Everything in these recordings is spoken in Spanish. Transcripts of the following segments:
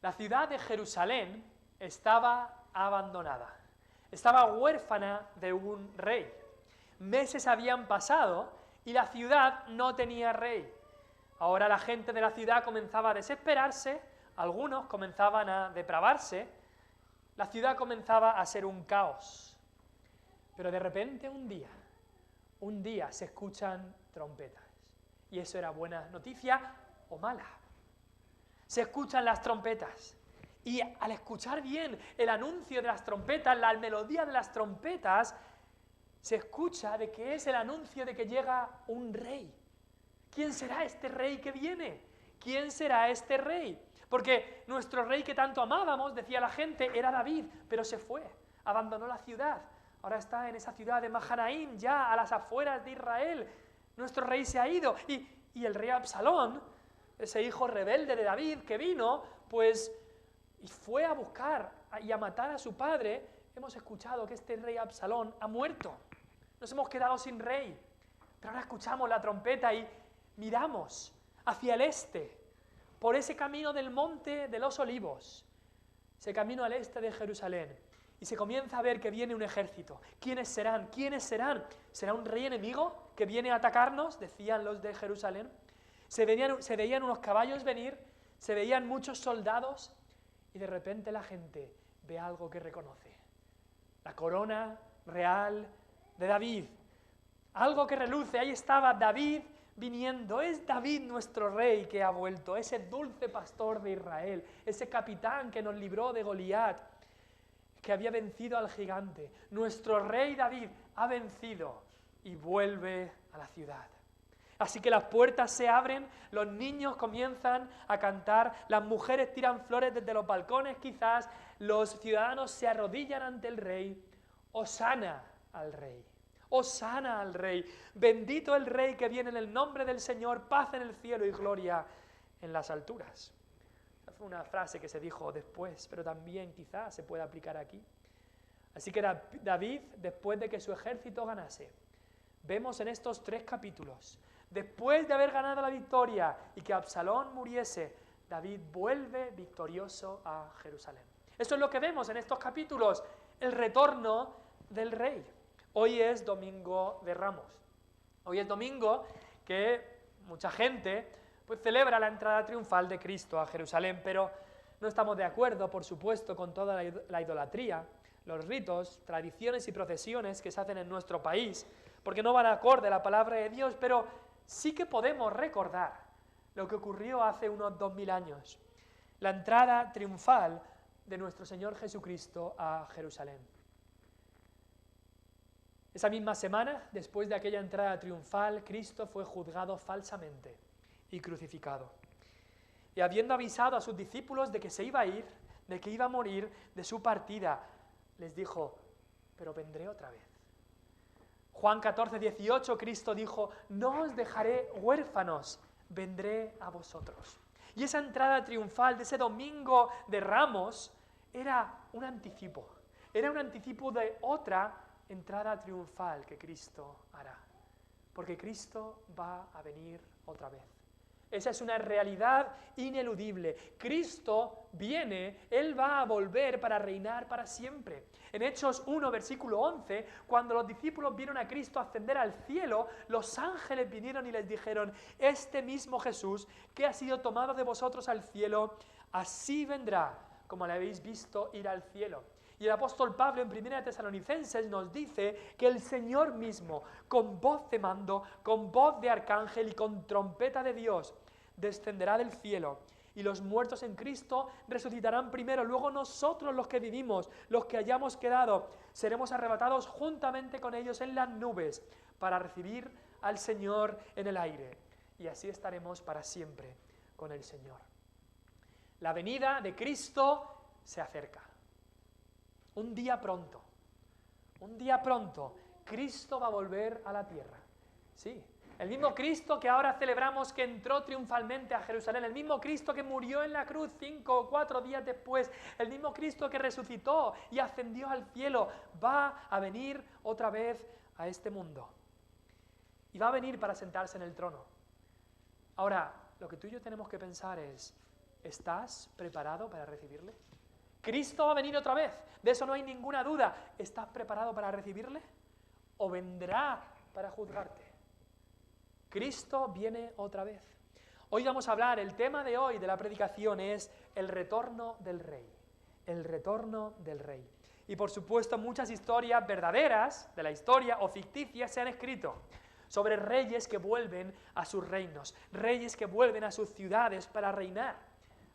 La ciudad de Jerusalén estaba abandonada, estaba huérfana de un rey. Meses habían pasado y la ciudad no tenía rey. Ahora la gente de la ciudad comenzaba a desesperarse, algunos comenzaban a depravarse, la ciudad comenzaba a ser un caos. Pero de repente un día se escuchan trompetas. Y eso era buena noticia o mala. Se escuchan las trompetas. Y al escuchar bien el anuncio de las trompetas, la melodía de las trompetas, se escucha de que es el anuncio de que llega un rey. ¿Quién será este rey que viene? ¿Quién será este rey? Porque nuestro rey que tanto amábamos, decía la gente, era David, pero se fue, abandonó la ciudad. Ahora está en esa ciudad de Mahanaim, ya a las afueras de Israel. Nuestro rey se ha ido. Y el rey Absalón, ese hijo rebelde de David que vino, pues, y fue a buscar y a matar a su padre. Hemos escuchado que este rey Absalón ha muerto. Nos hemos quedado sin rey. Pero ahora escuchamos la trompeta y miramos hacia el este, por ese camino del monte de los olivos, ese camino al este de Jerusalén, y se comienza a ver que viene un ejército. ¿Quiénes serán? ¿Quiénes serán? ¿Será un rey enemigo que viene a atacarnos?, decían los de Jerusalén. Se veían unos caballos venir, se veían muchos soldados, y de repente la gente ve algo que reconoce. La corona real de David. Algo que reluce, ahí estaba David viniendo, es David nuestro rey que ha vuelto, ese dulce pastor de Israel, ese capitán que nos libró de Goliat, que había vencido al gigante. Nuestro rey David ha vencido y vuelve a la ciudad. Así que las puertas se abren, los niños comienzan a cantar, las mujeres tiran flores desde los balcones quizás, los ciudadanos se arrodillan ante el rey. Hosana al rey. Hosana al Rey, bendito el Rey que viene en el nombre del Señor, paz en el cielo y gloria en las alturas. Esa fue una frase que se dijo después, pero también quizás se puede aplicar aquí. Así que David, después de que su ejército ganase, vemos en estos 3 capítulos, después de haber ganado la victoria y que Absalón muriese, David vuelve victorioso a Jerusalén. Eso es lo que vemos en estos capítulos, el retorno del rey. Hoy es Domingo de Ramos. Hoy es domingo que mucha gente pues celebra la entrada triunfal de Cristo a Jerusalén, pero no estamos de acuerdo, por supuesto, con toda la idolatría, los ritos, tradiciones y procesiones que se hacen en nuestro país, porque no van acorde a la palabra de Dios, pero sí que podemos recordar lo que ocurrió hace unos 2000 años, la entrada triunfal de nuestro Señor Jesucristo a Jerusalén. Esa misma semana, después de aquella entrada triunfal, Cristo fue juzgado falsamente y crucificado. Y habiendo avisado a sus discípulos de que se iba a ir, de que iba a morir, de su partida, les dijo, pero vendré otra vez. Juan 14, 18, Cristo dijo, no os dejaré huérfanos, vendré a vosotros. Y esa entrada triunfal de ese domingo de Ramos era un anticipo de otra entrada triunfal que Cristo hará, porque Cristo va a venir otra vez. Esa es una realidad ineludible. Cristo viene, Él va a volver para reinar para siempre. En Hechos 1, versículo 11, cuando los discípulos vieron a Cristo ascender al cielo, los ángeles vinieron y les dijeron, este mismo Jesús que ha sido tomado de vosotros al cielo, así vendrá, como le habéis visto ir al cielo. Y el apóstol Pablo en 1 Tesalonicenses nos dice que el Señor mismo, con voz de mando, con voz de arcángel y con trompeta de Dios, descenderá del cielo, y los muertos en Cristo resucitarán primero, luego nosotros los que vivimos, los que hayamos quedado, seremos arrebatados juntamente con ellos en las nubes, para recibir al Señor en el aire, y así estaremos para siempre con el Señor. La venida de Cristo se acerca. Un día pronto, Cristo va a volver a la tierra. Sí, el mismo Cristo que ahora celebramos que entró triunfalmente a Jerusalén, el mismo Cristo que murió en la cruz 5 o 4 días después, el mismo Cristo que resucitó y ascendió al cielo, va a venir otra vez a este mundo. Y va a venir para sentarse en el trono. Ahora, lo que tú y yo tenemos que pensar es, ¿Estás preparado para recibirle? Cristo va a venir otra vez, de eso no hay ninguna duda. ¿Estás preparado para recibirle? ¿O vendrá para juzgarte? Cristo viene otra vez. Hoy vamos a hablar, el tema de hoy de la predicación es el retorno del Rey. El retorno del Rey. Y por supuesto muchas historias verdaderas de la historia o ficticias se han escrito sobre reyes que vuelven a sus reinos, reyes que vuelven a sus ciudades para reinar.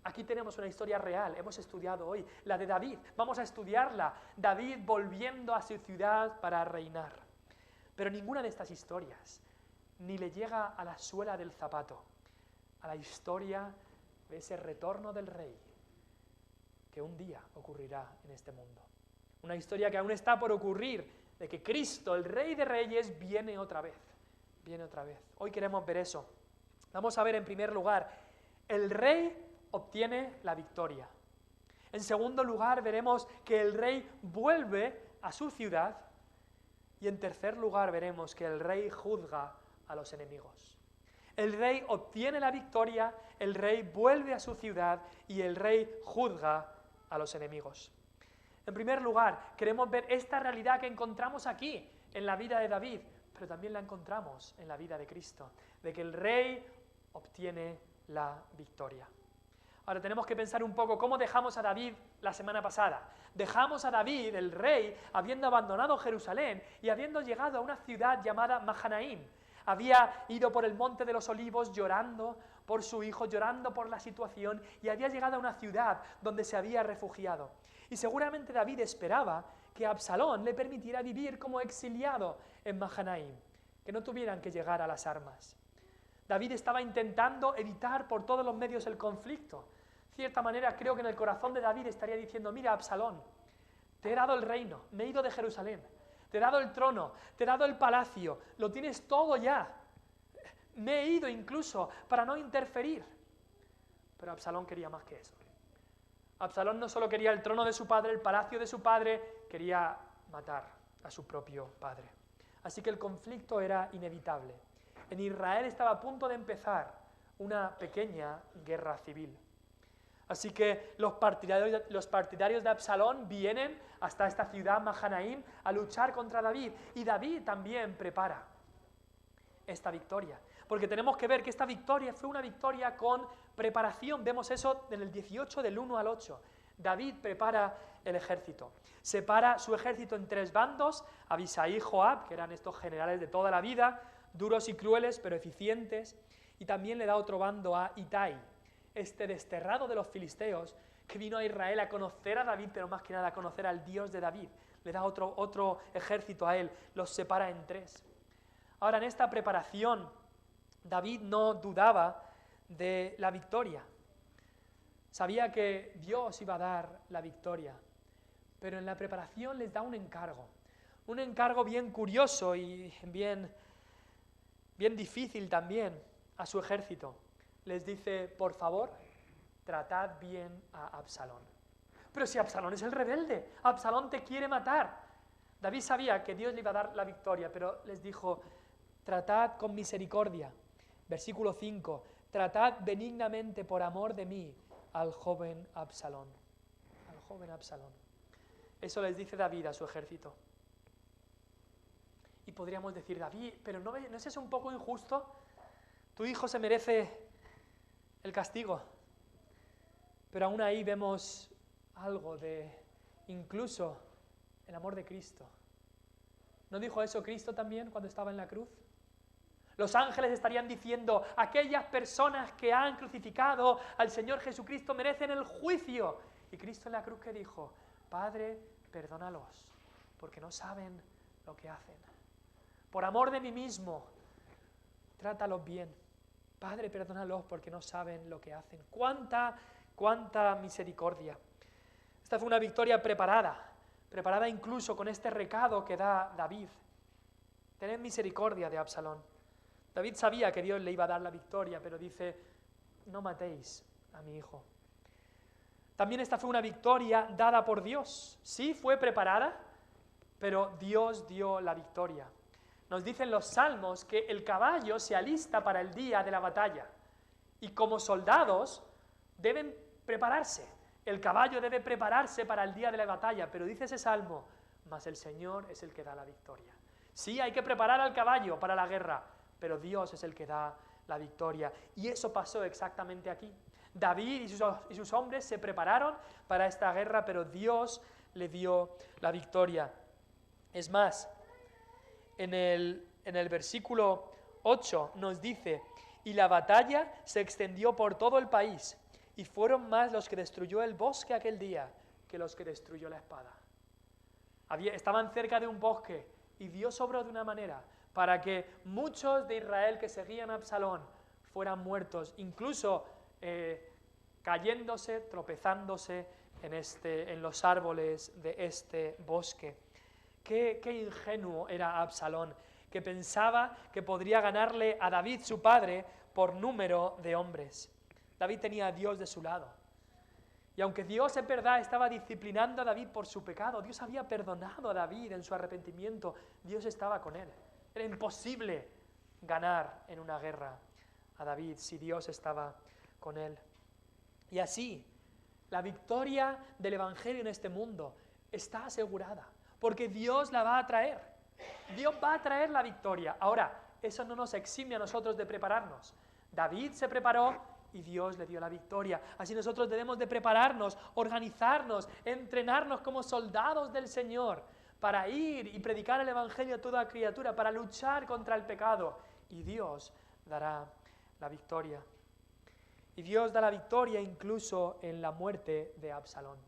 Aquí tenemos una historia real, hemos estudiado hoy, la de David, vamos a estudiarla, David volviendo a su ciudad para reinar. Pero ninguna de estas historias ni le llega a la suela del zapato, a la historia de ese retorno del Rey que un día ocurrirá en este mundo. Una historia que aún está por ocurrir, de que Cristo, el Rey de Reyes, viene otra vez. Viene otra vez. Hoy queremos ver eso. Vamos a ver en primer lugar, el Rey obtiene la victoria. En segundo lugar, veremos que el Rey vuelve a su ciudad. Y en tercer lugar, veremos que el Rey juzga a los enemigos. El Rey obtiene la victoria, el Rey vuelve a su ciudad y el Rey juzga a los enemigos. En primer lugar, queremos ver esta realidad que encontramos aquí, en la vida de David, pero también la encontramos en la vida de Cristo, de que el Rey obtiene la victoria. Ahora tenemos que pensar un poco cómo dejamos a David la semana pasada. Dejamos a David, el rey, habiendo abandonado Jerusalén y habiendo llegado a una ciudad llamada Mahanaim. Había ido por el Monte de los Olivos llorando por su hijo, llorando por la situación, y había llegado a una ciudad donde se había refugiado. Y seguramente David esperaba que Absalón le permitiera vivir como exiliado en Mahanaim, que no tuvieran que llegar a las armas. David estaba intentando evitar por todos los medios el conflicto. De cierta manera creo que en el corazón de David estaría diciendo: mira, Absalón, te he dado el reino, me he ido de Jerusalén, te he dado el trono, te he dado el palacio, lo tienes todo ya. Me he ido incluso para no interferir. Pero Absalón quería más que eso. Absalón no solo quería el trono de su padre, el palacio de su padre, quería matar a su propio padre. Así que el conflicto era inevitable. En Israel estaba a punto de empezar una pequeña guerra civil. Así que los partidarios de Absalón vienen hasta esta ciudad Mahanaim a luchar contra David. Y David también prepara esta victoria. Porque tenemos que ver que esta victoria fue una victoria con preparación. Vemos eso en el 18 del 1 al 8. David prepara el ejército. Separa su ejército en tres bandos: Abisai y Joab, que eran estos generales de toda la vida, duros y crueles, pero eficientes. Y también le da otro bando a Itai, este desterrado de los filisteos, que vino a Israel a conocer a David, pero más que nada a conocer al Dios de David. Le da otro ejército a él, los separa en tres. Ahora, en esta preparación, David no dudaba de la victoria. Sabía que Dios iba a dar la victoria, pero en la preparación les da un encargo bien curioso y bien difícil también a su ejército. Les dice: por favor, tratad bien a Absalón. Pero si Absalón es el rebelde, Absalón te quiere matar. David sabía que Dios le iba a dar la victoria, pero les dijo: tratad con misericordia. Versículo 5, tratad benignamente por amor de mí al joven Absalón. Al joven Absalón. Eso les dice David a su ejército. Y podríamos decir: David, pero ¿no es eso un poco injusto? Tu hijo se merece el castigo. Pero aún ahí vemos algo de incluso el amor de Cristo. ¿No dijo eso Cristo también cuando estaba en la cruz? Los ángeles estarían diciendo: aquellas personas que han crucificado al Señor Jesucristo merecen el juicio. Y Cristo en la cruz, ¿qué dijo? Padre, perdónalos, porque no saben lo que hacen. Por amor de mí mismo, trátalos bien. Padre, perdónalos porque no saben lo que hacen. ¡Cuánta misericordia! Esta fue una victoria preparada incluso con este recado que da David. Tened misericordia de Absalón. David sabía que Dios le iba a dar la victoria, pero dice: no matéis a mi hijo. También esta fue una victoria dada por Dios. Sí, fue preparada, pero Dios dio la victoria. Nos dicen los salmos que el caballo se alista para el día de la batalla, y como soldados deben prepararse. El caballo debe prepararse para el día de la batalla, pero dice ese salmo, mas el Señor es el que da la victoria. Sí, hay que preparar al caballo para la guerra, pero Dios es el que da la victoria. Y eso pasó exactamente aquí. David y sus hombres se prepararon para esta guerra, pero Dios le dio la victoria. Es más, en el versículo 8 nos dice, y la batalla se extendió por todo el país, y fueron más los que destruyó el bosque aquel día que los que destruyó la espada. Estaban cerca de un bosque, y Dios obró de una manera para que muchos de Israel que seguían a Absalón fueran muertos, incluso cayéndose, tropezándose en los árboles de este bosque. Qué ingenuo era Absalón, que pensaba que podría ganarle a David, su padre, por número de hombres. David tenía a Dios de su lado. Y aunque Dios en verdad estaba disciplinando a David por su pecado, Dios había perdonado a David en su arrepentimiento, Dios estaba con él. Era imposible ganar en una guerra a David si Dios estaba con él. Y así, la victoria del Evangelio en este mundo está asegurada, porque Dios la va a traer. Dios va a traer la victoria. Ahora, eso no nos exime a nosotros de prepararnos. David se preparó y Dios le dio la victoria. Así nosotros debemos de prepararnos, organizarnos, entrenarnos como soldados del Señor para ir y predicar el Evangelio a toda criatura, para luchar contra el pecado. Y Dios dará la victoria. Y Dios da la victoria incluso en la muerte de Absalón.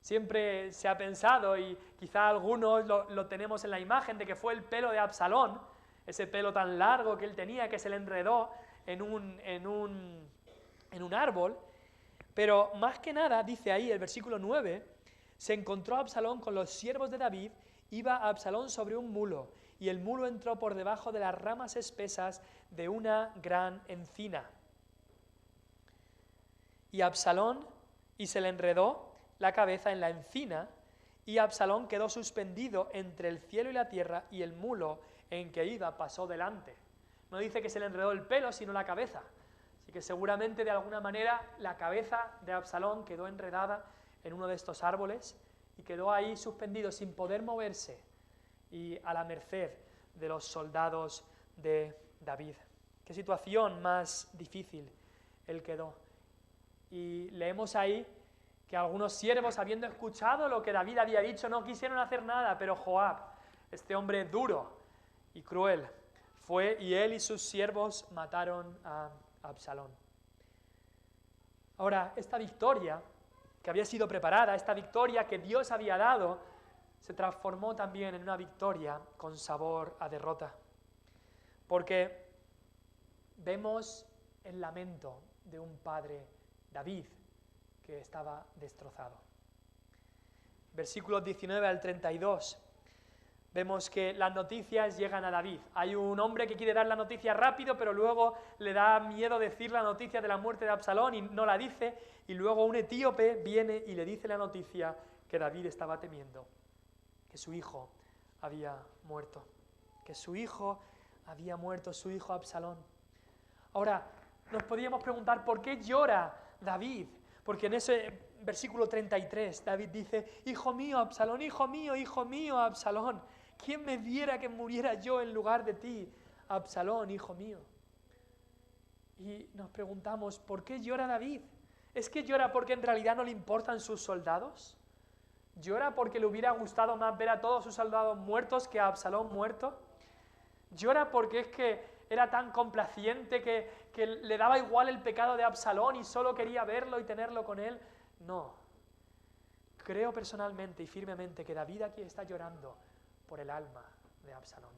Siempre se ha pensado, y quizá algunos lo tenemos en la imagen, de que fue el pelo de Absalón, ese pelo tan largo que él tenía, que se le enredó en un árbol, pero más que nada, dice ahí el versículo 9, se encontró Absalón con los siervos de David, iba Absalón sobre un mulo, y el mulo entró por debajo de las ramas espesas de una gran encina. Y se le enredó la cabeza en la encina, y Absalón quedó suspendido entre el cielo y la tierra, y el mulo en que iba pasó delante. No dice que se le enredó el pelo, sino la cabeza. Así que seguramente de alguna manera la cabeza de Absalón quedó enredada en uno de estos árboles y quedó ahí suspendido sin poder moverse y a la merced de los soldados de David. Qué situación más difícil él quedó. Y leemos ahí que algunos siervos, habiendo escuchado lo que David había dicho, no quisieron hacer nada, pero Joab, este hombre duro y cruel, fue y él y sus siervos mataron a Absalón. Ahora, esta victoria que había sido preparada, esta victoria que Dios había dado, se transformó también en una victoria con sabor a derrota. Porque vemos el lamento de un padre, David, que estaba destrozado. Versículos 19 al 32. Vemos que las noticias llegan a David. Hay un hombre que quiere dar la noticia rápido, pero luego le da miedo decir la noticia de la muerte de Absalón y no la dice. Y luego un etíope viene y le dice la noticia que David estaba temiendo, que su hijo había muerto, su hijo Absalón. Ahora, nos podríamos preguntar por qué llora David, porque en ese versículo 33 David dice, hijo mío, Absalón, ¿quién me diera que muriera yo en lugar de ti, Absalón, hijo mío? Y nos preguntamos, ¿por qué llora David? ¿Es que llora porque en realidad no le importan sus soldados? ¿Llora porque le hubiera gustado más ver a todos sus soldados muertos que a Absalón muerto? ¿Llora porque es que era tan complaciente que le daba igual el pecado de Absalón y solo quería verlo y tenerlo con él? No. Creo personalmente y firmemente que David aquí está llorando por el alma de Absalón.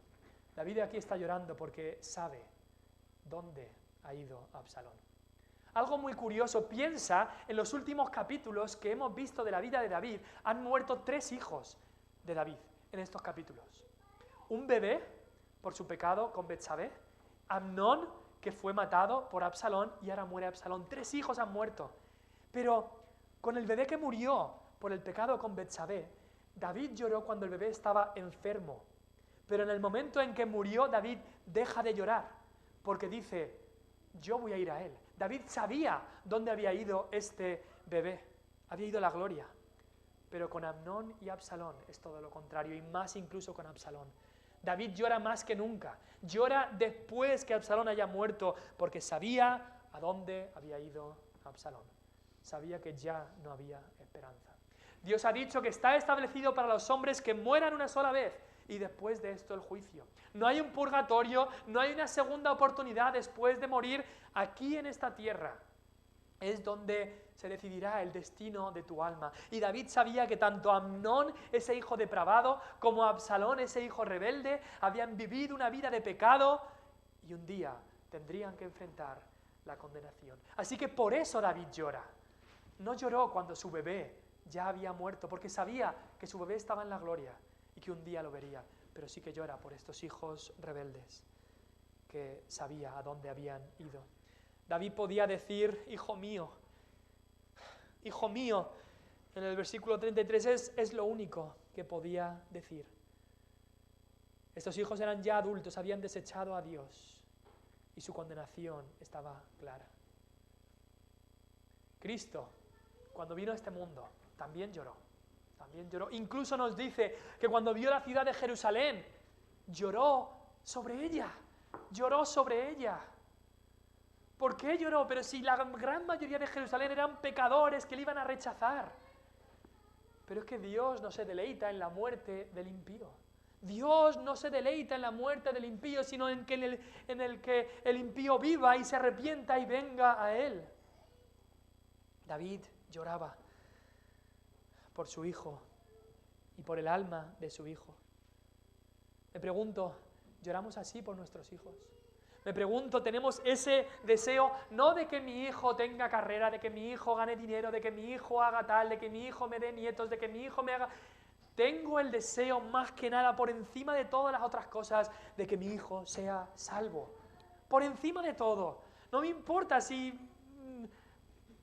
David aquí está llorando porque sabe dónde ha ido Absalón. Algo muy curioso, piensa en los últimos capítulos que hemos visto de la vida de David. Han muerto 3 hijos de David en estos capítulos. Un bebé por su pecado con Betsabé, Amnón, que fue matado por Absalón y ahora muere Absalón. 3 hijos han muerto. Pero con el bebé que murió por el pecado con Betsabé, David lloró cuando el bebé estaba enfermo. Pero en el momento en que murió, David deja de llorar, porque dice, yo voy a ir a él. David sabía dónde había ido este bebé. Había ido a la gloria. Pero con Amnón y Absalón es todo lo contrario, y más incluso con Absalón. David llora más que nunca. Llora después que Absalón haya muerto, porque sabía a dónde había ido Absalón. Sabía que ya no había esperanza. Dios ha dicho que está establecido para los hombres que mueran una sola vez, y después de esto el juicio. No hay un purgatorio, no hay una segunda oportunidad después de morir. Aquí en esta tierra es donde se decidirá el destino de tu alma. Y David sabía que tanto Amnón, ese hijo depravado, como Absalón, ese hijo rebelde, habían vivido una vida de pecado y un día tendrían que enfrentar la condenación. Así que por eso David llora. No lloró cuando su bebé ya había muerto, porque sabía que su bebé estaba en la gloria y que un día lo vería, pero sí que llora por estos hijos rebeldes que sabía a dónde habían ido. David podía decir, hijo mío, en el versículo 33 es lo único que podía decir. Estos hijos eran ya adultos, habían desechado a Dios y su condenación estaba clara. Cristo, cuando vino a este mundo, también lloró. Incluso nos dice que cuando vio la ciudad de Jerusalén, lloró sobre ella. ¿Por qué lloró? Pero si la gran mayoría de Jerusalén eran pecadores que le iban a rechazar. Pero es que Dios no se deleita en la muerte del impío. Dios no se deleita en la muerte del impío, sino en el que el impío viva y se arrepienta y venga a Él. David lloraba por su hijo y por el alma de su hijo. Me pregunto, ¿lloramos así por nuestros hijos? Me pregunto, ¿tenemos ese deseo no de que mi hijo tenga carrera, de que mi hijo gane dinero, de que mi hijo haga tal, de que mi hijo me dé nietos, de que mi hijo me haga... Tengo el deseo más que nada, por encima de todas las otras cosas, de que mi hijo sea salvo. Por encima de todo. No me importa si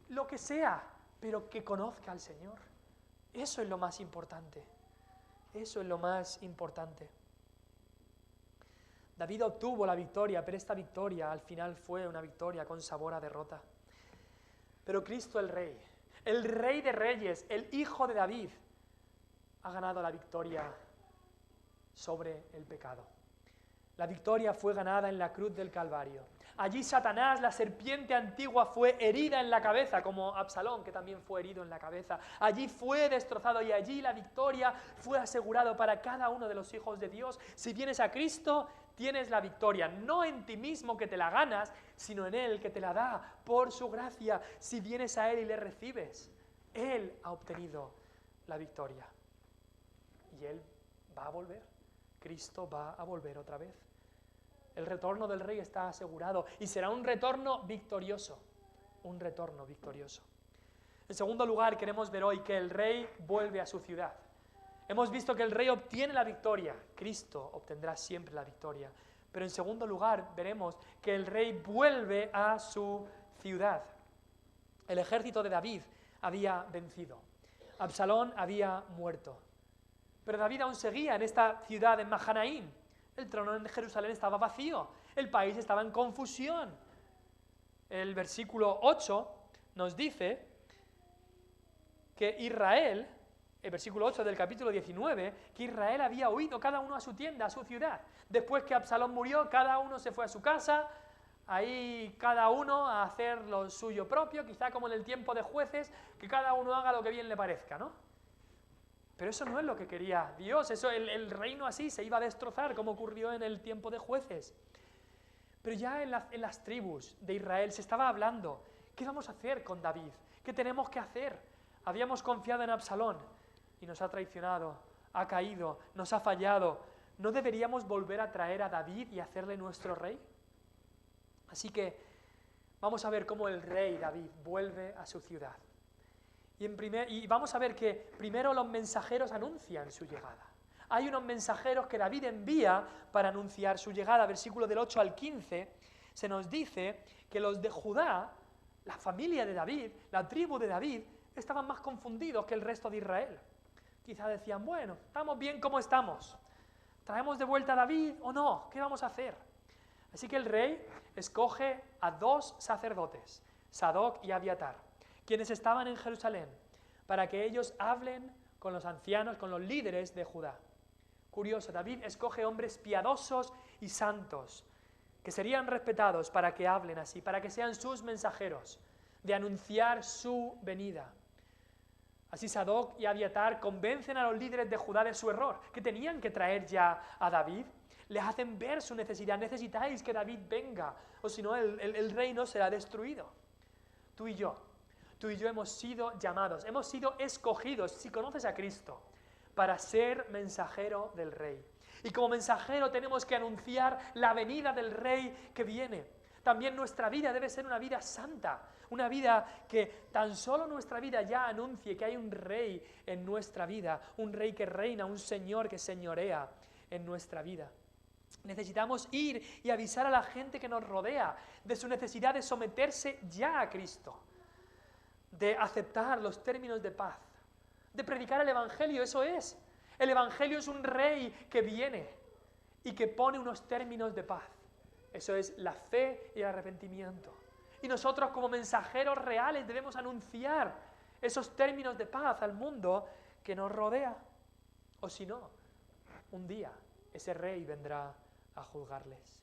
lo que sea, pero que conozca al Señor. Eso es lo más importante. David obtuvo la victoria, pero esta victoria al final fue una victoria con sabor a derrota. Pero Cristo el Rey de Reyes, el Hijo de David, ha ganado la victoria sobre el pecado. La victoria fue ganada en la cruz del Calvario. Allí Satanás, la serpiente antigua, fue herida en la cabeza, como Absalón, que también fue herido en la cabeza. Allí fue destrozado y allí la victoria fue asegurada para cada uno de los hijos de Dios. Si vienes a Cristo, tienes la victoria, no en ti mismo que te la ganas, sino en Él que te la da por su gracia. Si vienes a Él y le recibes, Él ha obtenido la victoria. Y Él va a volver. Cristo va a volver otra vez. El retorno del Rey está asegurado y será un retorno victorioso. En segundo lugar, queremos ver hoy que el Rey vuelve a su ciudad. Hemos visto que el Rey obtiene la victoria. Cristo obtendrá siempre la victoria. Pero en segundo lugar, veremos que el Rey vuelve a su ciudad. El ejército de David había vencido. Absalón había muerto. Pero David aún seguía en esta ciudad, en Mahanaim. El trono en Jerusalén estaba vacío. El país estaba en confusión. El versículo 8 nos dice que Israel, el versículo 8 del capítulo 19, que Israel había huido cada uno a su tienda, a su ciudad. Después que Absalón murió, cada uno se fue a su casa, ahí cada uno a hacer lo suyo propio, quizá como en el tiempo de jueces, que cada uno haga lo que bien le parezca, ¿no? Pero eso no es lo que quería Dios, el reino así se iba a destrozar, como ocurrió en el tiempo de jueces. Pero ya en las tribus de Israel se estaba hablando, ¿qué vamos a hacer con David? ¿Qué tenemos que hacer? Habíamos confiado en Absalón y nos ha traicionado, ha caído, nos ha fallado. ¿No deberíamos volver a traer a David y hacerle nuestro rey? Así que vamos a ver cómo el rey David vuelve a su ciudad. Y vamos a ver que primero los mensajeros anuncian su llegada. Hay unos mensajeros que David envía para anunciar su llegada. Versículo del 8 al 15 se nos dice que los de Judá, la familia de David, la tribu de David, estaban más confundidos que el resto de Israel. Quizá decían, bueno, estamos bien como estamos. ¿Traemos de vuelta a David o no? ¿Qué vamos a hacer? Así que el rey escoge a 2 sacerdotes, Sadoc y Abiatar, quienes estaban en Jerusalén, para que ellos hablen con los ancianos, con los líderes de Judá. Curioso, David escoge hombres piadosos y santos, que serían respetados para que hablen así, para que sean sus mensajeros, de anunciar su venida. Así Sadoc y Abiatar convencen a los líderes de Judá de su error, que tenían que traer ya a David. Les hacen ver su necesidad. Necesitáis que David venga, o si no el reino será destruido. Tú y yo hemos sido llamados, hemos sido escogidos, si conoces a Cristo, para ser mensajero del rey. Y como mensajero tenemos que anunciar la venida del rey que viene. También nuestra vida debe ser una vida santa, una vida que tan solo nuestra vida ya anuncie que hay un rey en nuestra vida, un rey que reina, un señor que señorea en nuestra vida. Necesitamos ir y avisar a la gente que nos rodea de su necesidad de someterse ya a Cristo, de aceptar los términos de paz, de predicar el Evangelio. Eso es. El Evangelio es un rey que viene y que pone unos términos de paz. Eso es la fe y el arrepentimiento. Y nosotros como mensajeros reales debemos anunciar esos términos de paz al mundo que nos rodea. O si no, un día ese rey vendrá a juzgarles.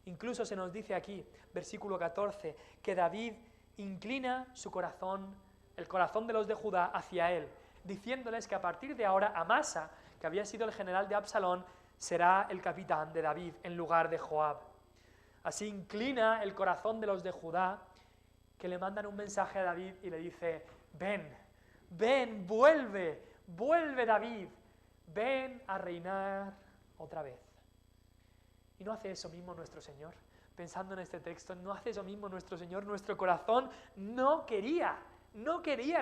Incluso se nos dice aquí, versículo 14, que David inclina su corazón, el corazón de los de Judá, hacia él, diciéndoles que a partir de ahora Amasa, que había sido el general de Absalón, será el capitán de David en lugar de Joab. Así inclina el corazón de los de Judá, que le mandan un mensaje a David y le dice: ven, vuelve David, ven a reinar otra vez. ¿Y no hace eso mismo nuestro Señor? Pensando en este texto, ¿no hace eso mismo nuestro Señor? Nuestro corazón no quería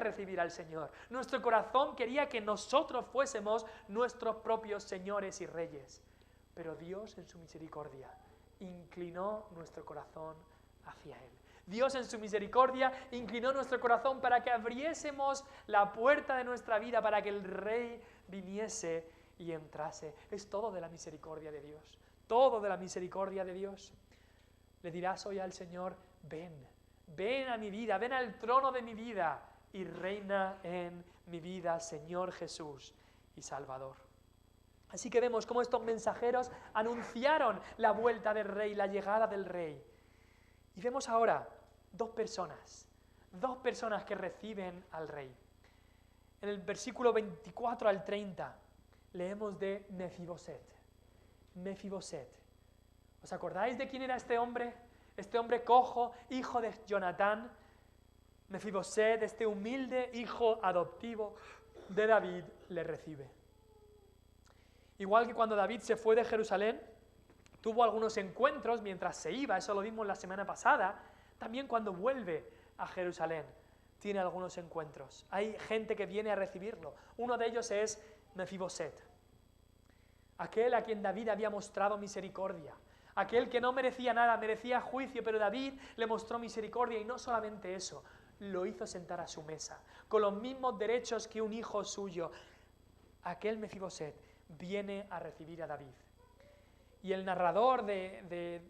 recibir al Señor. Nuestro corazón quería que nosotros fuésemos nuestros propios señores y reyes. Pero Dios en su misericordia inclinó nuestro corazón hacia Él. Dios en su misericordia inclinó nuestro corazón para que abriésemos la puerta de nuestra vida, para que el Rey viniese y entrase. Es todo de la misericordia de Dios. Todo de la misericordia de Dios. Le dirás hoy al Señor: ven a mi vida, ven al trono de mi vida y reina en mi vida, Señor Jesús y Salvador. Así que vemos cómo estos mensajeros anunciaron la vuelta del rey, la llegada del rey. Y vemos ahora dos personas que reciben al rey. En el versículo 24 al 30 leemos de Mefiboset. ¿Os acordáis de quién era este hombre? Este hombre cojo, hijo de Jonatán. Mefiboset, este humilde hijo adoptivo de David, le recibe. Igual que cuando David se fue de Jerusalén, tuvo algunos encuentros mientras se iba, eso lo vimos la semana pasada, también cuando vuelve a Jerusalén tiene algunos encuentros. Hay gente que viene a recibirlo. Uno de ellos es Mefiboset, aquel a quien David había mostrado misericordia, aquel que no merecía nada, merecía juicio, pero David le mostró misericordia y no solamente eso, lo hizo sentar a su mesa, con los mismos derechos que un hijo suyo. Aquel Mefiboset viene a recibir a David. Y el narrador de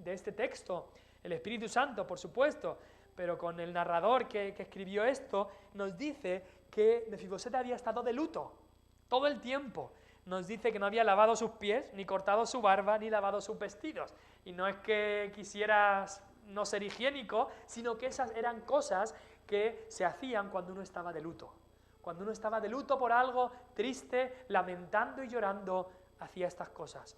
este texto, el Espíritu Santo, por supuesto, pero con el narrador que escribió esto, nos dice que Mefiboset había estado de luto todo el tiempo. Nos dice que no había lavado sus pies, ni cortado su barba, ni lavado sus vestidos. Y no es que quisieras no ser higiénico, sino que esas eran cosas que se hacían cuando uno estaba de luto. Cuando uno estaba de luto por algo triste, lamentando y llorando, hacía estas cosas.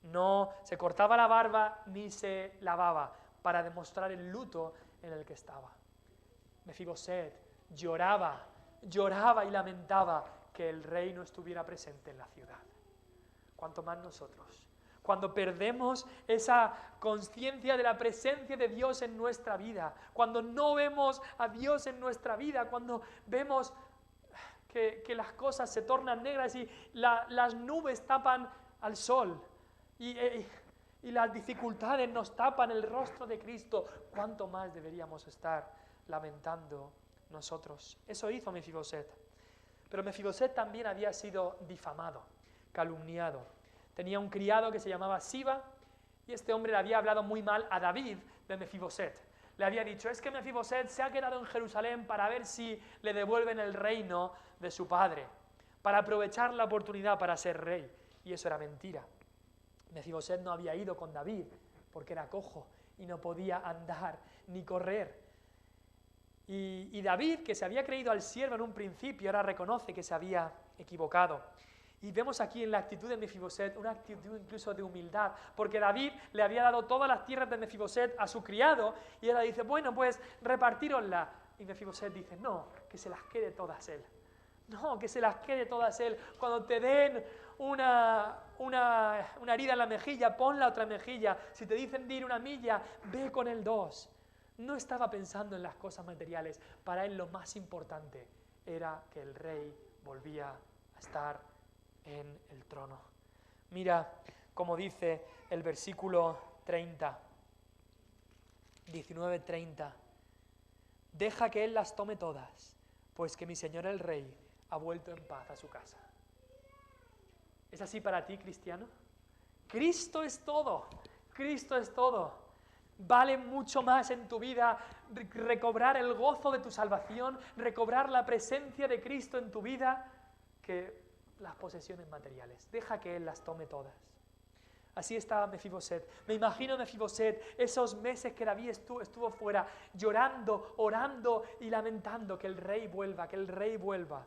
No se cortaba la barba ni se lavaba para demostrar el luto en el que estaba. Mefiboset lloraba y lamentaba que el rey no estuviera presente en la ciudad. Cuanto más nosotros. Cuando perdemos esa conciencia de la presencia de Dios en nuestra vida, cuando no vemos a Dios en nuestra vida, cuando vemos que las cosas se tornan negras y las nubes tapan al sol y las dificultades nos tapan el rostro de Cristo, ¿cuánto más deberíamos estar lamentando nosotros? Eso hizo Mefiboset. Pero Mefiboset también había sido difamado, calumniado. Tenía un criado que se llamaba Siba Y este hombre le había hablado muy mal a David de Mefiboset. Le había dicho, es que Mefiboset se ha quedado en Jerusalén para ver si le devuelven el reino de su padre, para aprovechar la oportunidad para ser rey. Y eso era mentira. Mefiboset no había ido con David porque era cojo y no podía andar ni correr. Y David, que se había creído al siervo en un principio, ahora reconoce que se había equivocado. Y vemos aquí en la actitud de Mefiboset una actitud incluso de humildad, porque David le había dado todas las tierras de Mefiboset a su criado, y él dice, bueno, pues repartíroslas. Y Mefiboset dice, no, que se las quede todas él. No, que se las quede todas él. Cuando te den una herida en la mejilla, pon la otra mejilla. Si te dicen de ir 1 milla, ve con el 2. No estaba pensando en las cosas materiales. Para él lo más importante era que el rey volvía a estar en el trono. Mira como dice el versículo 30, 19-30. Deja que él las tome todas, pues que mi señor el rey ha vuelto en paz a su casa. ¿Es así para ti, cristiano? Cristo es todo. Cristo es todo. Vale mucho más en tu vida recobrar el gozo de tu salvación, recobrar la presencia de Cristo en tu vida, que las posesiones materiales. Deja que Él las tome todas. Así estaba Mefiboset. Me imagino Mefiboset esos meses que David estuvo fuera, llorando, orando y lamentando que el rey vuelva, que el rey vuelva.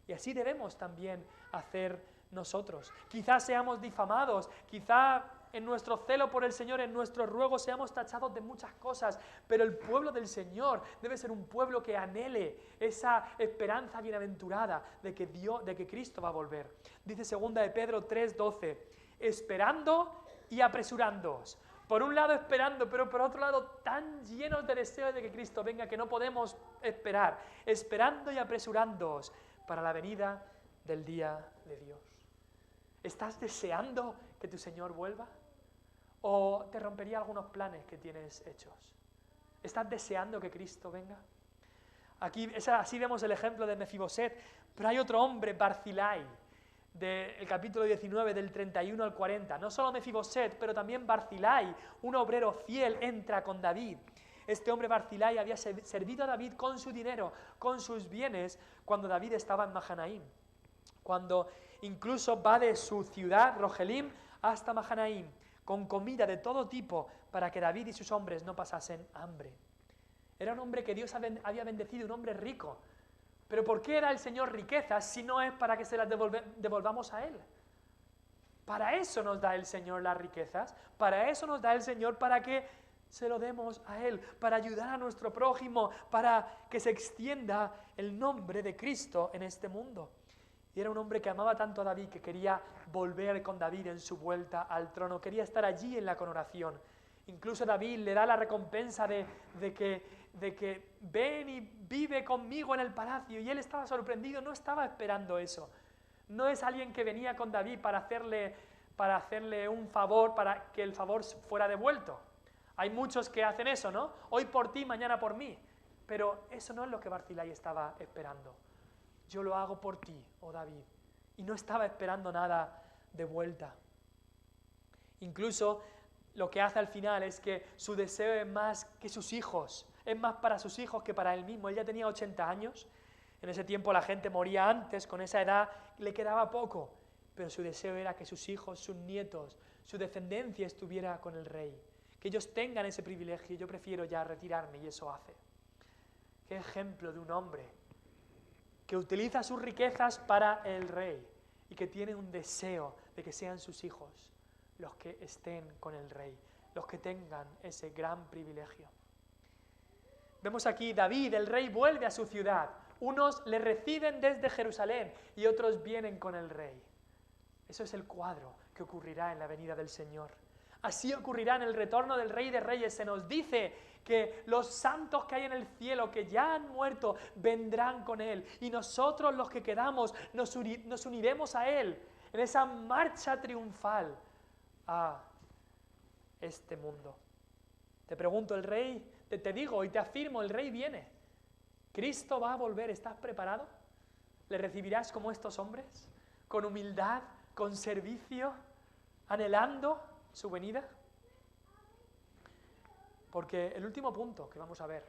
Y así debemos también hacer nosotros. Quizás seamos difamados, quizá en nuestro celo por el Señor, en nuestro ruego, seamos tachados de muchas cosas, pero el pueblo del Señor debe ser un pueblo que anhele esa esperanza bienaventurada de que Cristo va a volver. Dice 2 de Pedro 3:12, esperando y apresurándoos. Por un lado esperando, pero por otro lado tan llenos de deseo de que Cristo venga que no podemos esperar, esperando y apresurándoos para la venida del día de Dios. ¿Estás deseando que tu Señor vuelva? ¿O te rompería algunos planes que tienes hechos? ¿Estás deseando que Cristo venga? Aquí así vemos el ejemplo de Mefiboset, pero hay otro hombre, Barzilai, del capítulo 19, del 31 al 40. No solo Mefiboset, pero también Barzilai, un obrero fiel, entra con David. Este hombre Barzilai había servido a David con su dinero, con sus bienes, cuando David estaba en Mahanaim. Cuando incluso va de su ciudad, Rogelim, hasta Mahanaim, con comida de todo tipo, para que David y sus hombres no pasasen hambre. Era un hombre que Dios había bendecido, un hombre rico. Pero ¿por qué da el Señor riquezas si no es para que se las devolvamos a Él? Para eso nos da el Señor las riquezas, para eso nos da el Señor, para que se lo demos a Él, para ayudar a nuestro prójimo, para que se extienda el nombre de Cristo en este mundo. Y era un hombre que amaba tanto a David que quería volver con David en su vuelta al trono, quería estar allí en la coronación. Incluso David le da la recompensa de que ven y vive conmigo en el palacio, y él estaba sorprendido, no estaba esperando eso. No es alguien que venía con David para hacerle un favor, para que el favor fuera devuelto. Hay muchos que hacen eso, ¿no? Hoy por ti, mañana por mí. Pero eso no es lo que Barzilai estaba esperando. Yo lo hago por ti, oh David. Y no estaba esperando nada de vuelta. Incluso lo que hace al final es que su deseo es más que sus hijos, es más para sus hijos que para él mismo. Él ya tenía 80 años, en ese tiempo la gente moría antes, con esa edad le quedaba poco, pero su deseo era que sus hijos, sus nietos, su descendencia estuviera con el rey, que ellos tengan ese privilegio. Yo prefiero ya retirarme, y eso hace. Qué ejemplo de un hombre que utiliza sus riquezas para el rey y que tiene un deseo de que sean sus hijos los que estén con el rey, los que tengan ese gran privilegio. Vemos aquí David, el rey, vuelve a su ciudad. Unos le reciben desde Jerusalén y otros vienen con el rey. Eso es el cuadro que ocurrirá en la venida del Señor. Así ocurrirá en el retorno del Rey de Reyes. Se nos dice que los santos que hay en el cielo, que ya han muerto, vendrán con Él. Y nosotros, los que quedamos, nos uniremos a Él en esa marcha triunfal a este mundo. Te pregunto, el Rey, te digo y te afirmo, el Rey viene. Cristo va a volver. ¿Estás preparado? ¿Le recibirás como estos hombres? ¿Con humildad? ¿Con servicio? ¿Anhelando su venida? Porque el último punto que vamos a ver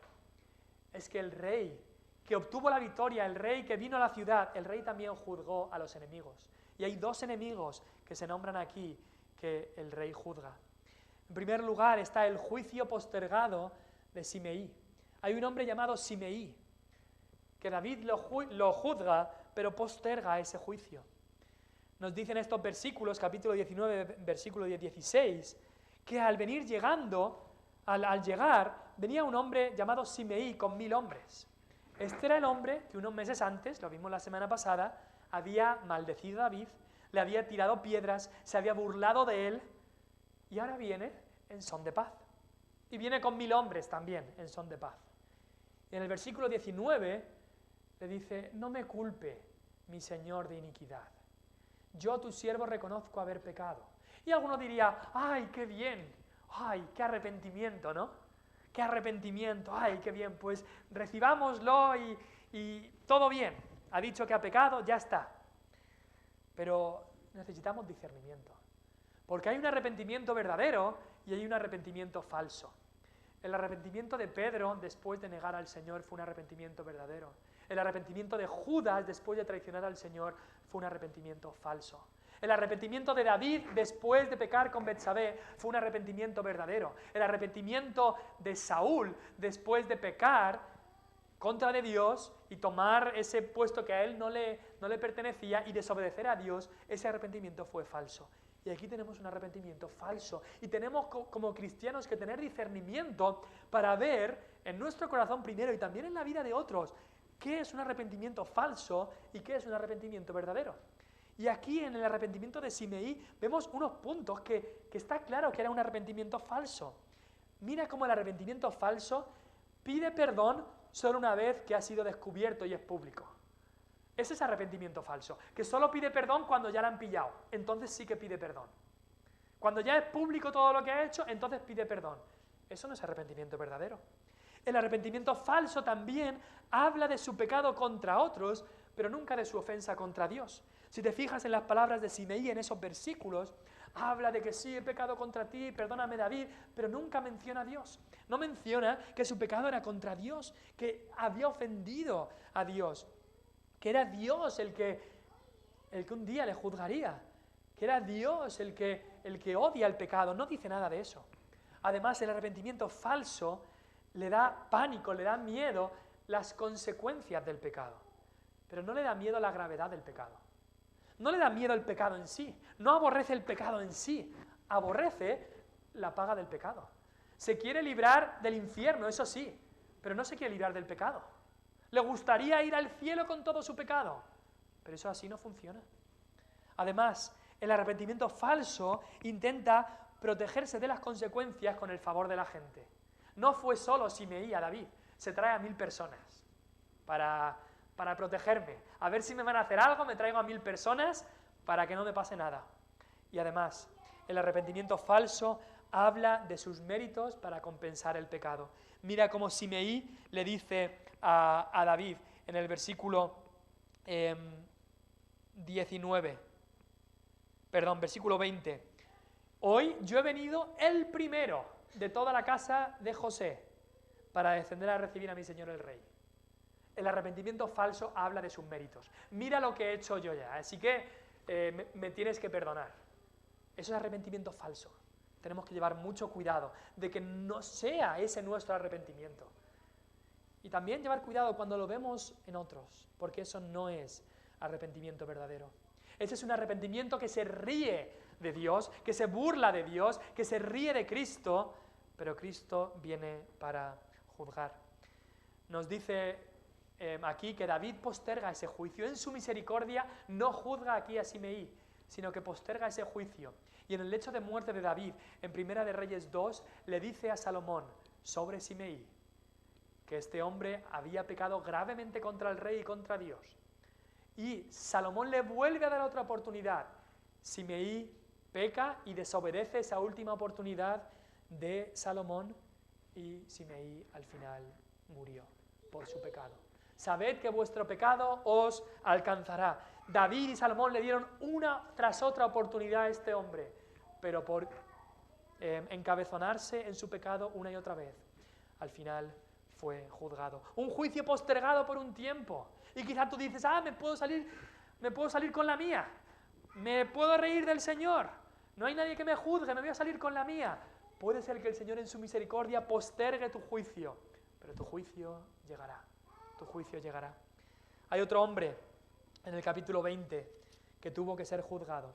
es que el rey que obtuvo la victoria, el rey que vino a la ciudad, el rey también juzgó a los enemigos. Y hay dos enemigos que se nombran aquí que el rey juzga. En primer lugar está el juicio postergado de Simeí. Hay un hombre llamado Simeí, que David lo juzga, pero posterga ese juicio. Nos dicen estos versículos, capítulo 19, versículo 16, que al llegar, venía un hombre llamado Simeí con 1000 hombres. Este era el hombre que unos meses antes, lo vimos la semana pasada, había maldecido a David, le había tirado piedras, se había burlado de él, y ahora viene en son de paz. Y viene con 1000 hombres también en son de paz. Y en el versículo 19 le dice: no me culpe, mi señor, de iniquidad. Yo, tu siervo, reconozco haber pecado. Y alguno diría: ¡ay, qué bien! ¡Ay, qué arrepentimiento!, ¿no? ¡Qué arrepentimiento! ¡Ay, qué bien! Pues recibámoslo y todo bien. Ha dicho que ha pecado, ya está. Pero necesitamos discernimiento. Porque hay un arrepentimiento verdadero y hay un arrepentimiento falso. El arrepentimiento de Pedro después de negar al Señor fue un arrepentimiento verdadero. El arrepentimiento de Judas después de traicionar al Señor fue un arrepentimiento falso. El arrepentimiento de David después de pecar con Betsabé fue un arrepentimiento verdadero. El arrepentimiento de Saúl después de pecar contra de Dios y tomar ese puesto que a él no le pertenecía y desobedecer a Dios, ese arrepentimiento fue falso. Y aquí tenemos un arrepentimiento falso. Y tenemos como cristianos que tener discernimiento para ver en nuestro corazón primero y también en la vida de otros qué es un arrepentimiento falso y qué es un arrepentimiento verdadero. Y aquí en el arrepentimiento de Simeí vemos unos puntos que está claro que era un arrepentimiento falso. Mira cómo el arrepentimiento falso pide perdón solo una vez que ha sido descubierto y es público. Ese es arrepentimiento falso, que solo pide perdón cuando ya la han pillado, entonces sí que pide perdón. Cuando ya es público todo lo que ha hecho, entonces pide perdón. Eso no es arrepentimiento verdadero. El arrepentimiento falso también habla de su pecado contra otros, pero nunca de su ofensa contra Dios. Si te fijas en las palabras de Simeí en esos versículos, habla de que sí, he pecado contra ti, perdóname David, pero nunca menciona a Dios. No menciona que su pecado era contra Dios, que había ofendido a Dios, que era Dios el que un día le juzgaría, que era Dios el que odia el pecado. No dice nada de eso. Además, el arrepentimiento falso le da pánico, le da miedo las consecuencias del pecado, pero no le da miedo la gravedad del pecado. No le da miedo el pecado en sí, no aborrece el pecado en sí, aborrece la paga del pecado. Se quiere librar del infierno, eso sí, pero no se quiere librar del pecado. Le gustaría ir al cielo con todo su pecado, pero eso así no funciona. Además, el arrepentimiento falso intenta protegerse de las consecuencias con el favor de la gente. No fue solo Simeí a David, se trae a 1000 personas para protegerme. A ver si me van a hacer algo, me traigo a 1000 personas para que no me pase nada. Y además, el arrepentimiento falso habla de sus méritos para compensar el pecado. Mira cómo Simeí le dice a David en el versículo 20. Hoy yo he venido el primero de toda la casa de José para descender a recibir a mi señor el rey. El arrepentimiento falso habla de sus méritos. Mira lo que he hecho yo ya, así que me tienes que perdonar. Eso es arrepentimiento falso. Tenemos que llevar mucho cuidado de que no sea ese nuestro arrepentimiento. Y también llevar cuidado cuando lo vemos en otros, porque eso no es arrepentimiento verdadero. Ese es un arrepentimiento que se ríe de Dios, que se burla de Dios, que se ríe de Cristo, pero Cristo viene para juzgar. Nos dice aquí que David posterga ese juicio. En su misericordia no juzga aquí a Simeí, sino que posterga ese juicio. Y en el lecho de muerte de David, en Primera de Reyes 2, le dice a Salomón sobre Simeí que este hombre había pecado gravemente contra el rey y contra Dios. Y Salomón le vuelve a dar otra oportunidad. Simeí peca y desobedece esa última oportunidad de Salomón y Simeí al final murió por su pecado. Sabed que vuestro pecado os alcanzará. David y Salomón le dieron una tras otra oportunidad a este hombre, pero por encabezonarse en su pecado una y otra vez, al final fue juzgado. Un juicio postergado por un tiempo. Y quizá tú dices, me puedo salir con la mía, me puedo reír del Señor, no hay nadie que me juzgue, me voy a salir con la mía. Puede ser que el Señor en su misericordia postergue tu juicio, pero tu juicio llegará, tu juicio llegará. Hay otro hombre en el capítulo 20 que tuvo que ser juzgado,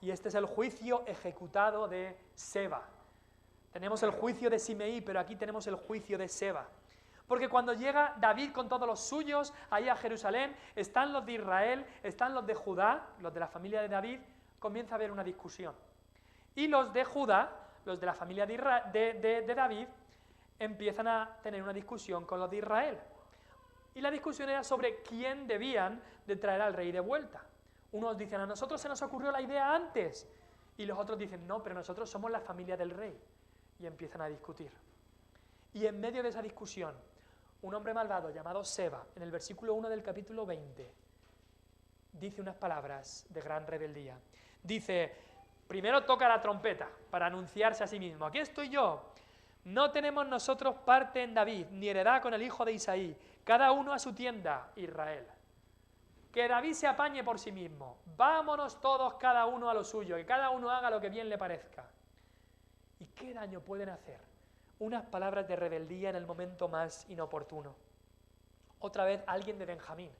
y este es el juicio ejecutado de Seba. Tenemos el juicio de Simeí, pero aquí tenemos el juicio de Seba. Porque cuando llega David con todos los suyos ahí a Jerusalén, están los de Israel, están los de Judá, los de la familia de David, comienza a haber una discusión. Y los de Judá, los de la familia de David, empiezan a tener una discusión con los de Israel. Y la discusión era sobre quién debían de traer al rey de vuelta. Unos dicen, a nosotros se nos ocurrió la idea antes. Y los otros dicen, no, pero nosotros somos la familia del rey. Y empiezan a discutir. Y en medio de esa discusión, un hombre malvado llamado Seba, en el versículo 1 del capítulo 20, dice unas palabras de gran rebeldía. Dice, primero toca la trompeta para anunciarse a sí mismo. Aquí estoy yo. No tenemos nosotros parte en David, ni heredad con el hijo de Isaí. Cada uno a su tienda, Israel. Que David se apañe por sí mismo. Vámonos todos cada uno a lo suyo, que cada uno haga lo que bien le parezca. ¿Y qué daño pueden hacer unas palabras de rebeldía en el momento más inoportuno? Otra vez alguien de Benjamín.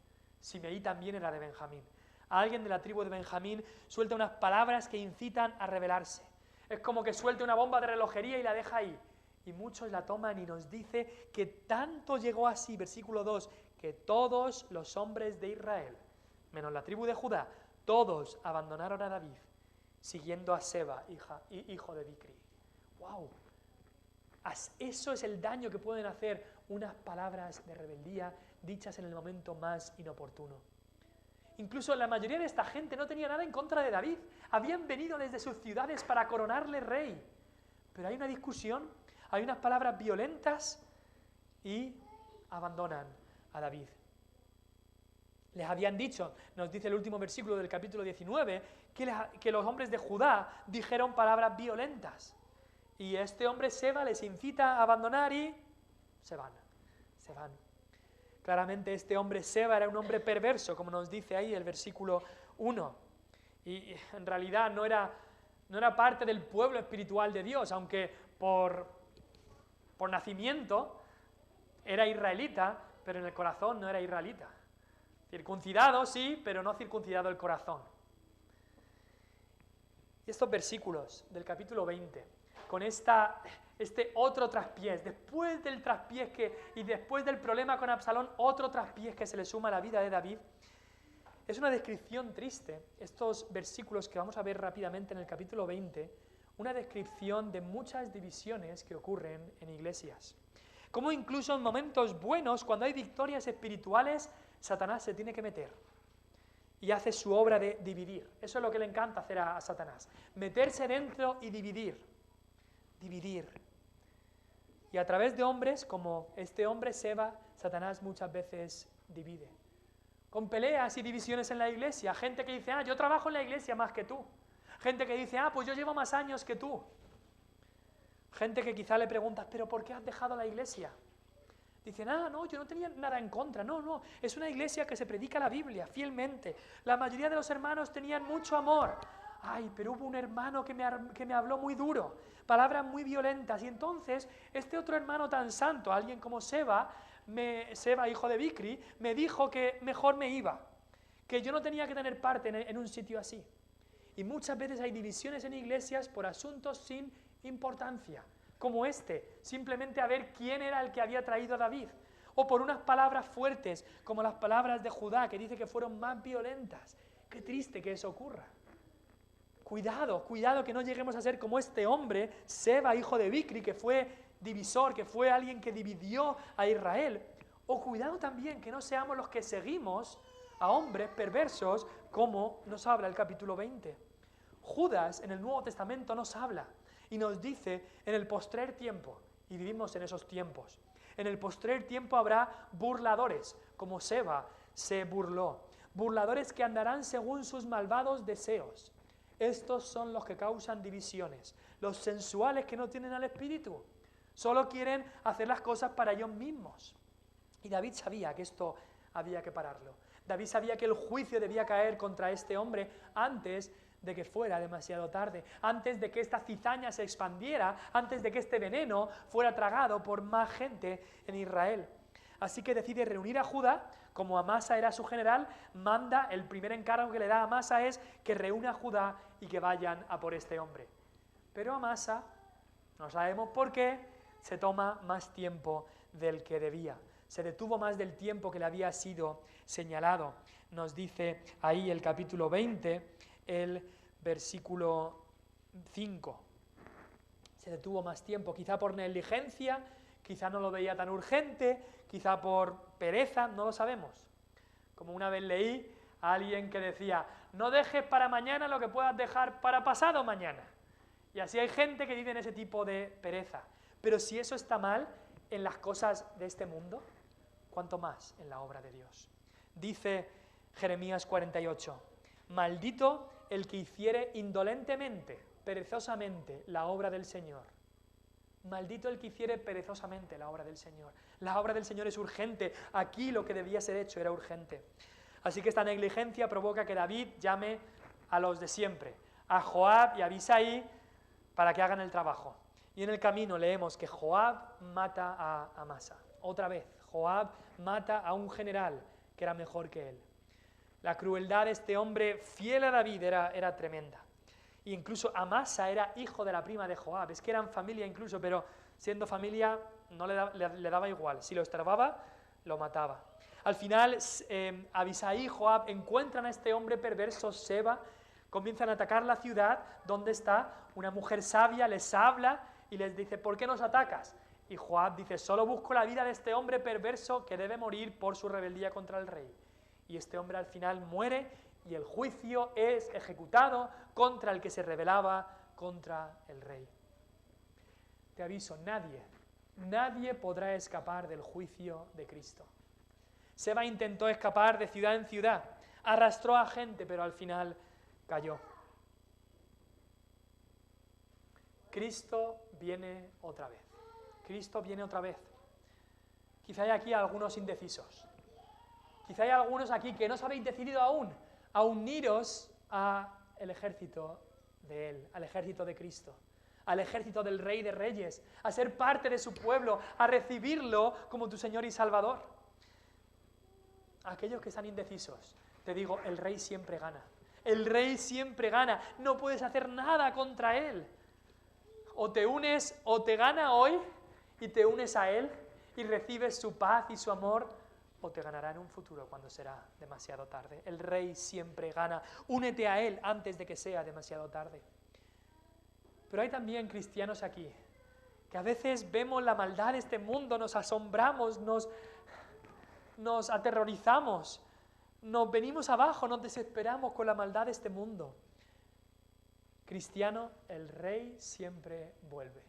Simeí también era de Benjamín. Alguien de la tribu de Benjamín suelta unas palabras que incitan a rebelarse. Es como que suelte una bomba de relojería y la deja ahí. Y muchos la toman y nos dice que tanto llegó así, versículo 2, que todos los hombres de Israel, menos la tribu de Judá, todos abandonaron a David, siguiendo a Seba, hijo de Bicri. ¡Wow! Eso es el daño que pueden hacer unas palabras de rebeldía dichas en el momento más inoportuno. Incluso la mayoría de esta gente no tenía nada en contra de David. Habían venido desde sus ciudades para coronarle rey. Pero hay una discusión, hay unas palabras violentas y abandonan a David. Les habían dicho, nos dice el último versículo del capítulo 19, que los hombres de Judá dijeron palabras violentas. Y este hombre Seba les incita a abandonar y se van. Claramente este hombre Seba era un hombre perverso, como nos dice ahí el versículo 1. Y en realidad no era parte del pueblo espiritual de Dios, aunque por nacimiento era israelita, pero en el corazón no era israelita. Circuncidado sí, pero no circuncidado el corazón. Y estos versículos del capítulo 20, con este otro traspiés, después del traspiés y después del problema con Absalón, otro traspiés que se le suma a la vida de David, es una descripción triste. Estos versículos que vamos a ver rápidamente en el capítulo 20, una descripción de muchas divisiones que ocurren en iglesias. Como incluso en momentos buenos, cuando hay victorias espirituales, Satanás se tiene que meter y hace su obra de dividir. Eso es lo que le encanta hacer a Satanás, meterse dentro y dividir. Y a través de hombres como este hombre Seba, Satanás muchas veces divide. Con peleas y divisiones en la iglesia, gente que dice, yo trabajo en la iglesia más que tú. Gente que dice, pues yo llevo más años que tú. Gente que quizá le preguntas, ¿pero por qué has dejado la iglesia? Dicen, no, yo no tenía nada en contra. No, es una iglesia que se predica la Biblia fielmente. La mayoría de los hermanos tenían mucho amor. Pero hubo un hermano que me habló muy duro, palabras muy violentas, y entonces este otro hermano tan santo, alguien como Seba, hijo de Bicri, me dijo que mejor me iba, que yo no tenía que tener parte en un sitio así. Y muchas veces hay divisiones en iglesias por asuntos sin importancia, como simplemente a ver quién era el que había traído a David, o por unas palabras fuertes, como las palabras de Judá, que dice que fueron más violentas. Qué triste que eso ocurra. Cuidado que no lleguemos a ser como este hombre, Seba, hijo de Bicri, que fue divisor, que fue alguien que dividió a Israel. O cuidado también que no seamos los que seguimos a hombres perversos, como nos habla el capítulo 20. Judas en el Nuevo Testamento nos habla y nos dice, en el postrer tiempo, y vivimos en esos tiempos, en el postrer tiempo habrá burladores, como Seba se burló, burladores que andarán según sus malvados deseos. Estos son los que causan divisiones, los sensuales que no tienen al Espíritu. Solo quieren hacer las cosas para ellos mismos. Y David sabía que esto había que pararlo. David sabía que el juicio debía caer contra este hombre antes de que fuera demasiado tarde, antes de que esta cizaña se expandiera, antes de que este veneno fuera tragado por más gente en Israel. Así que decide reunir a Judá, como Amasa era su general, manda, el primer encargo que le da a Amasa es que reúna a Judá y que vayan a por este hombre. Pero Amasa, no sabemos por qué, se toma más tiempo del que debía. Se detuvo más del tiempo que le había sido señalado. Nos dice ahí el capítulo 20, el versículo 5. Se detuvo más tiempo, quizá por negligencia, quizá no lo veía tan urgente, quizá por pereza, no lo sabemos. Como una vez leí a alguien que decía, no dejes para mañana lo que puedas dejar para pasado mañana. Y así hay gente que vive en ese tipo de pereza. Pero si eso está mal en las cosas de este mundo, ¿cuánto más en la obra de Dios? Dice Jeremías 48, maldito el que hiciere indolentemente, perezosamente, la obra del Señor. Maldito el que hiciere perezosamente la obra del Señor. La obra del Señor es urgente. Aquí lo que debía ser hecho era urgente. Así que esta negligencia provoca que David llame a los de siempre, a Joab y a Abisai, para que hagan el trabajo. Y en el camino leemos que Joab mata a Amasa. Otra vez, Joab mata a un general que era mejor que él. La crueldad de este hombre fiel a David era tremenda. E incluso Amasa era hijo de la prima de Joab. Es que eran familia incluso, pero siendo familia no le daba igual. Si lo estorbaba, lo mataba. Al final, Abisai y Joab encuentran a este hombre perverso, Seba, comienzan a atacar la ciudad donde está una mujer sabia, les habla y les dice, ¿por qué nos atacas? Y Joab dice, solo busco la vida de este hombre perverso que debe morir por su rebeldía contra el rey. Y este hombre al final muere y el juicio es ejecutado contra el que se rebelaba contra el rey. Te aviso, nadie podrá escapar del juicio de Cristo. Seba intentó escapar de ciudad en ciudad, arrastró a gente, pero al final cayó. Cristo viene otra vez. Cristo viene otra vez. Quizá hay aquí algunos indecisos. Quizá hay algunos aquí que no os habéis decidido aún a uniros al ejército de Él, al ejército de Cristo, al ejército del Rey de Reyes, a ser parte de su pueblo, a recibirlo como tu Señor y Salvador. Aquellos que están indecisos, te digo, el Rey siempre gana. El Rey siempre gana. No puedes hacer nada contra Él. O te unes, o te gana hoy y te unes a Él y recibes su paz y su amor, o te ganará en un futuro cuando será demasiado tarde. El Rey siempre gana. Únete a Él antes de que sea demasiado tarde. Pero hay también cristianos aquí que a veces vemos la maldad de este mundo, nos asombramos, nos aterrorizamos, nos venimos abajo, nos desesperamos con la maldad de este mundo. Cristiano, el Rey siempre vuelve.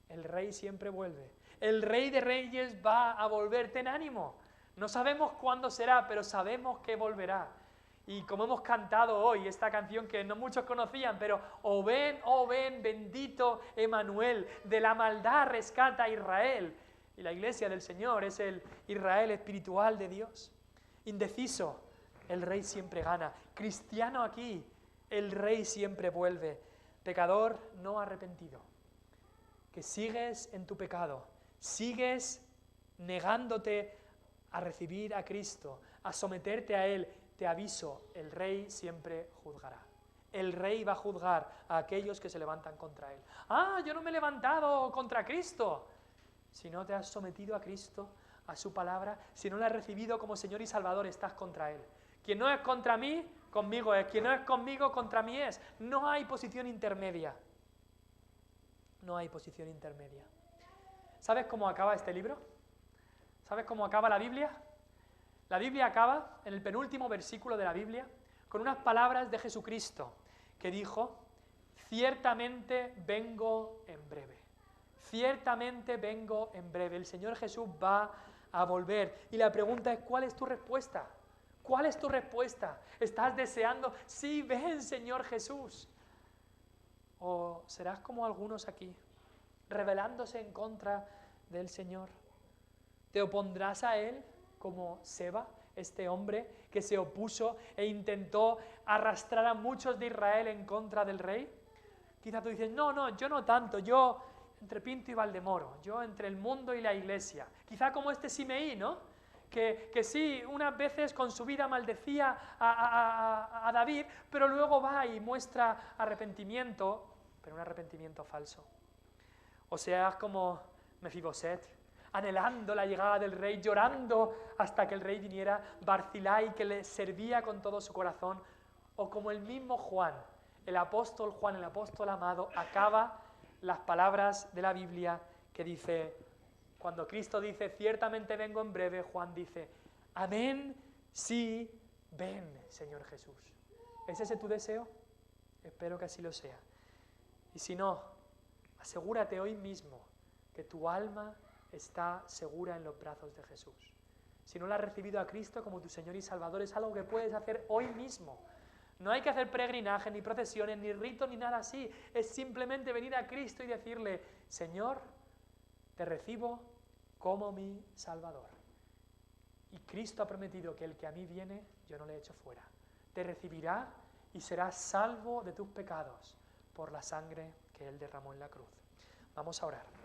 El Rey siempre vuelve. El Rey de Reyes va a volver. Ten ánimo. No sabemos cuándo será, pero sabemos que volverá. Y como hemos cantado hoy, esta canción que no muchos conocían, pero oh ven, bendito Emanuel, de la maldad rescata a Israel. Y la iglesia del Señor es el Israel espiritual de Dios. Indeciso, el Rey siempre gana. Cristiano aquí, el Rey siempre vuelve. Pecador no arrepentido, que sigues en tu pecado, sigues negándote a recibir a Cristo, a someterte a Él, te aviso, el Rey siempre juzgará. El Rey va a juzgar a aquellos que se levantan contra Él. Yo no me he levantado contra Cristo. Si no te has sometido a Cristo, a su palabra, si no la has recibido como Señor y Salvador, estás contra Él. Quien no es contra mí, conmigo es. Quien no es conmigo, contra mí es. No hay posición intermedia. No hay posición intermedia. ¿Sabes cómo acaba este libro? ¿Sabes cómo acaba la Biblia? La Biblia acaba, en el penúltimo versículo de la Biblia, con unas palabras de Jesucristo, que dijo, ciertamente vengo en breve. Ciertamente vengo en breve. El Señor Jesús va a volver. Y la pregunta es, ¿cuál es tu respuesta? ¿Cuál es tu respuesta? ¿Estás deseando? Sí, ven, Señor Jesús. ¿O serás como algunos aquí, rebelándose en contra del Señor? ¿Te opondrás a Él como Seba, este hombre que se opuso e intentó arrastrar a muchos de Israel en contra del rey? Quizá tú dices, no, yo no tanto, yo entre Pinto y Valdemoro, yo entre el mundo y la iglesia. Quizá como este Simeí, ¿no? Que sí, unas veces con su vida maldecía a David, pero luego va y muestra arrepentimiento, pero un arrepentimiento falso. O seas como Mefiboset, anhelando la llegada del rey, llorando hasta que el rey viniera, Barzilai, que le servía con todo su corazón, o como el mismo Juan, el apóstol amado, acaba las palabras de la Biblia que dice, cuando Cristo dice, ciertamente vengo en breve, Juan dice, amén, sí, ven, Señor Jesús. ¿Es ese tu deseo? Espero que así lo sea. Y si no, asegúrate hoy mismo que tu alma está segura en los brazos de Jesús. Si no lo has recibido a Cristo como tu Señor y Salvador, es algo que puedes hacer hoy mismo. No hay que hacer peregrinaje, ni procesiones, ni ritos, ni nada así. Es simplemente venir a Cristo y decirle, Señor, te recibo como mi Salvador. Y Cristo ha prometido que el que a mí viene, yo no le echo fuera. Te recibirá y serás salvo de tus pecados por la sangre que Él derramó en la cruz. Vamos a orar.